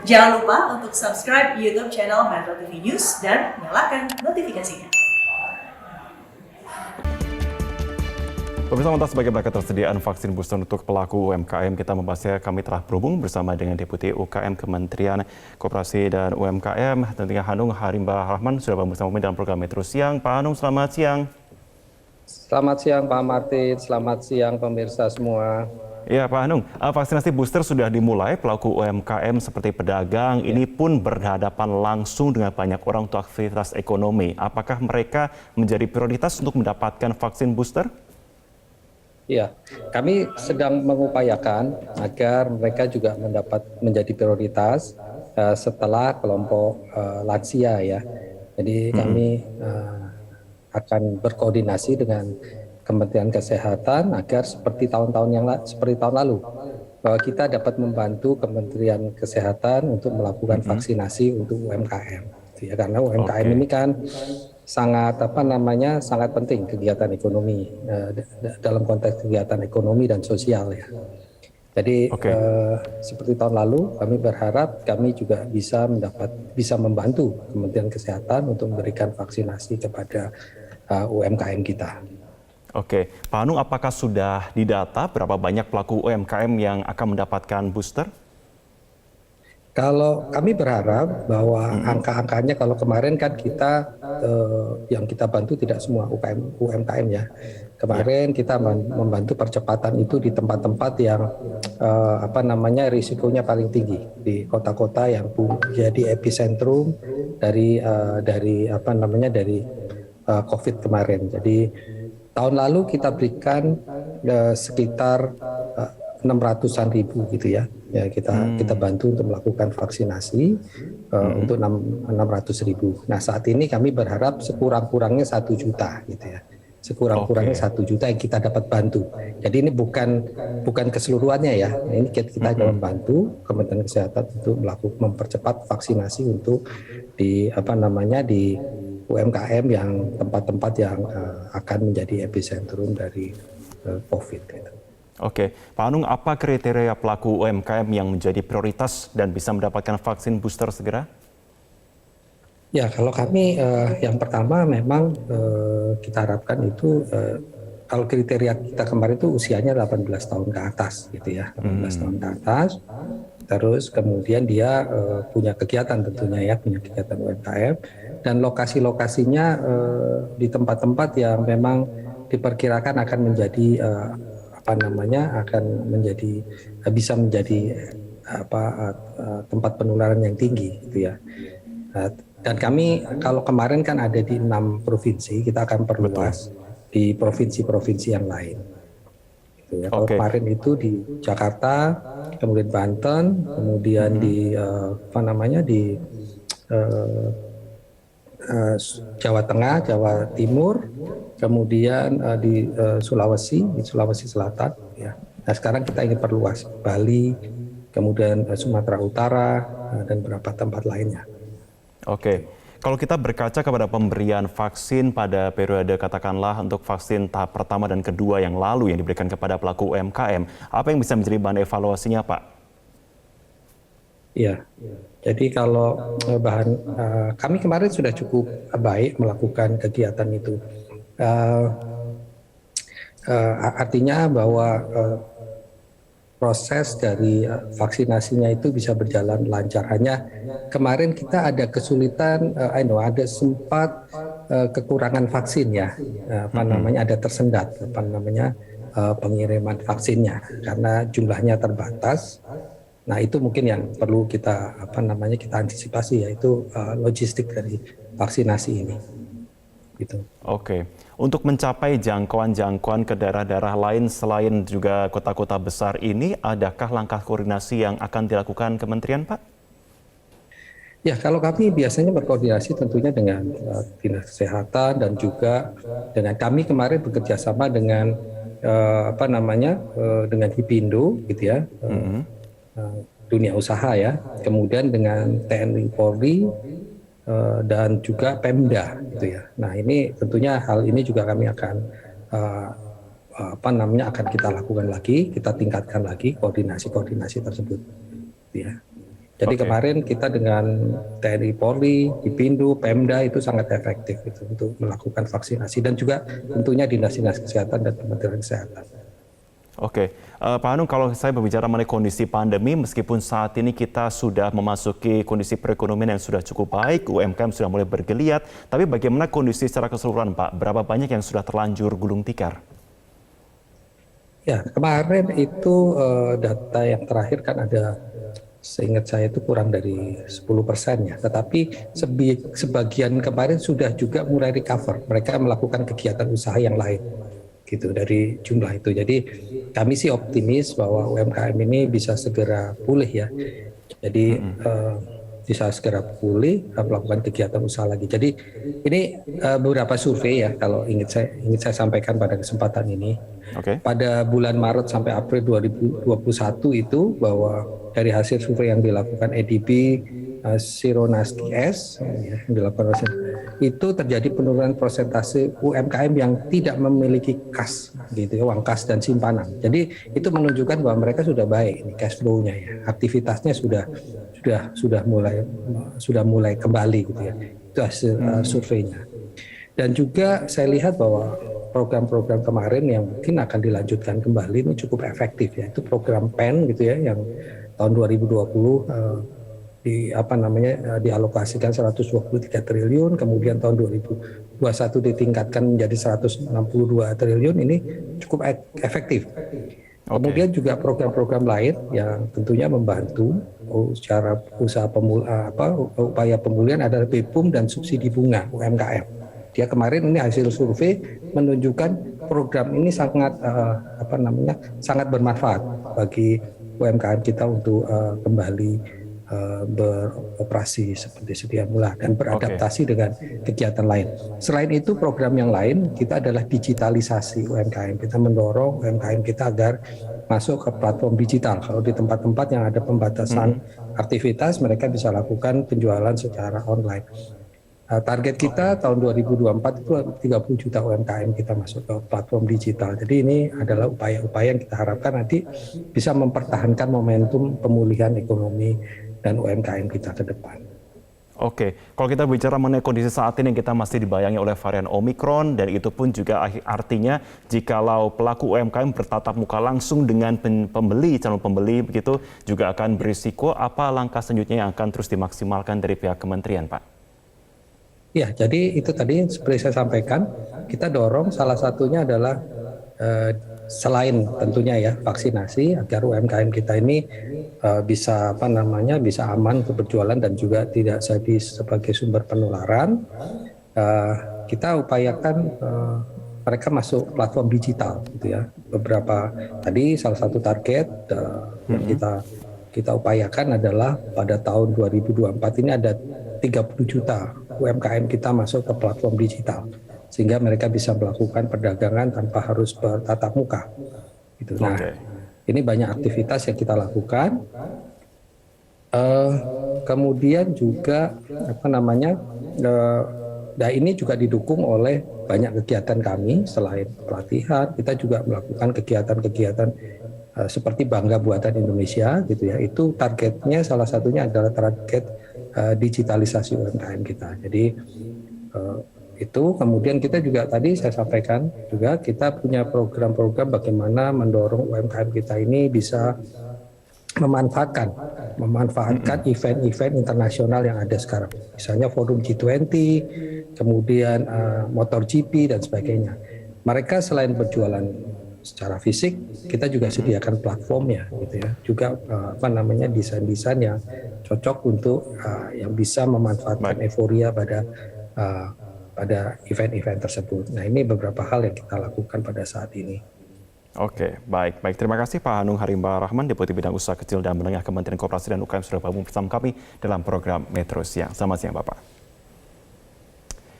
Jangan lupa untuk subscribe YouTube channel Metro TV News dan nyalakan notifikasinya. Pemirsa, lantas bagaimana ketersediaan vaksin booster untuk pelaku UMKM? Kita membahasnya, kami telah berhubung bersama dengan Deputi UKM Kementerian Koperasi dan UMKM, tentunya Hanung Harimba Rahman, sudah bersama kami dalam program Metro Siang. Pak Hanung, selamat siang. Selamat siang Pak Martin, selamat siang pemirsa semua. Ya Pak Hanung, vaksinasi booster sudah dimulai. Pelaku UMKM seperti pedagang ini pun berhadapan langsung dengan banyak orang untuk aktivitas ekonomi. Apakah mereka menjadi prioritas untuk mendapatkan vaksin booster? Ya, kami sedang mengupayakan agar mereka juga menjadi prioritas setelah kelompok lansia ya. Jadi kami akan berkoordinasi dengan Kementerian Kesehatan agar seperti tahun lalu bahwa kita dapat membantu Kementerian Kesehatan untuk melakukan vaksinasi untuk UMKM. Ya, karena UMKM ini kan sangat sangat penting kegiatan ekonomi dalam konteks kegiatan ekonomi dan sosial ya. Jadi seperti tahun lalu kami berharap kami juga bisa membantu Kementerian Kesehatan untuk memberikan vaksinasi kepada UMKM kita. Oke, Pak Hanung, apakah sudah didata berapa banyak pelaku UMKM yang akan mendapatkan booster? Kalau kami berharap bahwa angka-angkanya, kalau kemarin kan kita yang kita bantu tidak semua UMKM ya. Kemarin kita membantu percepatan itu di tempat-tempat yang risikonya paling tinggi, di kota-kota yang jadi epicentrum dari COVID kemarin. Jadi tahun lalu kita berikan sekitar 600-an ribu gitu ya. Ya kita bantu untuk melakukan vaksinasi untuk 600 ribu. Nah saat ini kami berharap sekurang-kurangnya 1 juta gitu ya. Sekurang-kurangnya 1 juta yang kita dapat bantu. Jadi ini bukan keseluruhannya ya. Ini kita akan membantu Kementerian Kesehatan untuk mempercepat vaksinasi untuk di UMKM yang tempat-tempat yang akan menjadi epicentrum dari COVID. Gitu. Oke, Pak Hanung, apa kriteria pelaku UMKM yang menjadi prioritas dan bisa mendapatkan vaksin booster segera? Ya, kalau kami yang pertama memang kita harapkan itu kalau kriteria kita kemarin itu usianya 18 tahun ke atas gitu ya, 18 tahun ke atas. Terus kemudian dia punya kegiatan tentunya ya, punya kegiatan UMKM dan lokasi-lokasinya di tempat-tempat yang memang diperkirakan akan menjadi bisa menjadi tempat penularan yang tinggi gitu ya. Dan kami kalau kemarin kan ada di 6 provinsi, kita akan perluas di provinsi-provinsi yang lain. Gitu ya. Kalau kemarin itu di Jakarta, kemudian Banten, kemudian di Jawa Tengah, Jawa Timur, kemudian di Sulawesi Selatan. Ya. Nah sekarang kita ingin perluas Bali, kemudian Sumatera Utara dan beberapa tempat lainnya. Oke, kalau kita berkaca kepada pemberian vaksin pada periode katakanlah untuk vaksin tahap pertama dan kedua yang lalu yang diberikan kepada pelaku UMKM, apa yang bisa menjadi bahan evaluasinya, Pak? Iya, jadi kalau kami kemarin sudah cukup baik melakukan kegiatan itu. Artinya bahwa proses dari vaksinasinya itu bisa berjalan lancar. Hanya kemarin kita ada kesulitan, ada sempat kekurangan vaksin ya, ada tersendat pengiriman vaksinnya karena jumlahnya terbatas. Nah itu mungkin yang perlu kita kita antisipasi, yaitu logistik dari vaksinasi ini. Gitu. Oke, untuk mencapai jangkauan-jangkauan ke daerah-daerah lain selain juga kota-kota besar ini, adakah langkah koordinasi yang akan dilakukan Kementerian, Pak? Ya, kalau kami biasanya berkoordinasi tentunya dengan Dinas Kesehatan dan juga dengan kami kemarin bekerja sama dengan dengan Hipindo gitu ya. Dunia usaha ya, kemudian dengan TNI Polri dan juga Pemda gitu ya. Nah ini tentunya hal ini juga kami akan akan kita lakukan lagi, kita tingkatkan lagi koordinasi tersebut. Ya. Jadi Oke. kemarin kita dengan TNI Polri, Dipindu, Pemda itu sangat efektif gitu, untuk melakukan vaksinasi dan juga tentunya Dinas-Dinas Kesehatan dan Kementerian Kesehatan. Oke, Pak Hanung, kalau saya berbicara mengenai kondisi pandemi, meskipun saat ini kita sudah memasuki kondisi perekonomian yang sudah cukup baik, UMKM sudah mulai bergeliat, tapi bagaimana kondisi secara keseluruhan, Pak? Berapa banyak yang sudah terlanjur gulung tikar? Ya, kemarin itu data yang terakhir kan ada, seingat saya itu kurang dari 10% ya. Tetapi sebagian kemarin sudah juga mulai recover. Mereka melakukan kegiatan usaha yang lain gitu dari jumlah itu. Jadi kami sih optimis bahwa UMKM ini bisa segera pulih ya. Jadi bisa segera pulih, melakukan kegiatan usaha lagi. Jadi ini beberapa survei ya, kalau ingin saya sampaikan pada kesempatan ini. Oke. Pada bulan Maret sampai April 2021 itu, bahwa dari hasil survei yang dilakukan EDB, Sironaski S yang dilakukan itu terjadi penurunan persentase UMKM yang tidak memiliki kas gitu ya, uang kas dan simpanan. Jadi itu menunjukkan bahwa mereka sudah baik ini cash flow-nya ya. Aktivitasnya sudah mulai kembali gitu ya. Itu hasil surveinya. Dan juga saya lihat bahwa program-program kemarin yang mungkin akan dilanjutkan kembali ini cukup efektif ya. Itu program PEN gitu ya, yang tahun 2020 dialokasikan 123 triliun, kemudian tahun 2021 ditingkatkan menjadi 162 triliun. Ini cukup efektif. Kemudian juga program-program lain yang tentunya membantu secara upaya pemulihan adalah BPUM dan subsidi bunga UMKM. Dia kemarin ini hasil survei menunjukkan program ini sangat sangat bermanfaat bagi UMKM kita untuk kembali beroperasi seperti sedia mula dan beradaptasi dengan kegiatan lain. Selain itu, program yang lain kita adalah digitalisasi UMKM. Kita mendorong UMKM kita agar masuk ke platform digital. Kalau di tempat-tempat yang ada pembatasan aktivitas, mereka bisa lakukan penjualan secara online. Target kita tahun 2024 itu 30 juta UMKM kita masuk ke platform digital. Jadi ini adalah upaya-upaya yang kita harapkan nanti bisa mempertahankan momentum pemulihan ekonomi dan UMKM kita ke depan. Oke, kalau kita bicara mengenai kondisi saat ini kita masih dibayangi oleh varian Omikron, dan itu pun juga artinya jikalau pelaku UMKM bertatap muka langsung dengan calon pembeli begitu juga akan berisiko. Apa langkah selanjutnya yang akan terus dimaksimalkan dari pihak kementerian, Pak? Ya, jadi itu tadi seperti saya sampaikan, kita dorong salah satunya adalah selain tentunya ya vaksinasi agar UMKM kita ini bisa aman untuk berjualan dan juga tidak jadi sebagai sumber penularan. Kita upayakan mereka masuk platform digital gitu ya. Beberapa tadi salah satu target yang kita upayakan adalah pada tahun 2024 ini ada 30 juta UMKM kita masuk ke platform digital, sehingga mereka bisa melakukan perdagangan tanpa harus bertatap muka. Gitu. Nah, ini banyak aktivitas yang kita lakukan. Kemudian juga ini juga didukung oleh banyak kegiatan kami. Selain pelatihan, kita juga melakukan kegiatan-kegiatan seperti Bangga Buatan Indonesia gitu ya. Itu targetnya salah satunya adalah target digitalisasi UMKM kita. Jadi itu kemudian kita juga tadi saya sampaikan juga kita punya program-program bagaimana mendorong UMKM kita ini bisa memanfaatkan event-event internasional yang ada sekarang. Misalnya forum G20, kemudian MotoGP dan sebagainya. Mereka selain berjualan secara fisik, kita juga sediakan platformnya gitu ya. Juga desain-desain yang cocok untuk yang bisa memanfaatkan euforia pada event-event tersebut. Nah, ini beberapa hal yang kita lakukan pada saat ini. Oke, baik. Terima kasih Pak Hanung Harimba Rahman, Deputi Bidang Usaha Kecil dan Menengah Kementerian Koperasi dan UKM sudah bergabung bersama kami dalam program Metro Siang. Selamat siang, Bapak.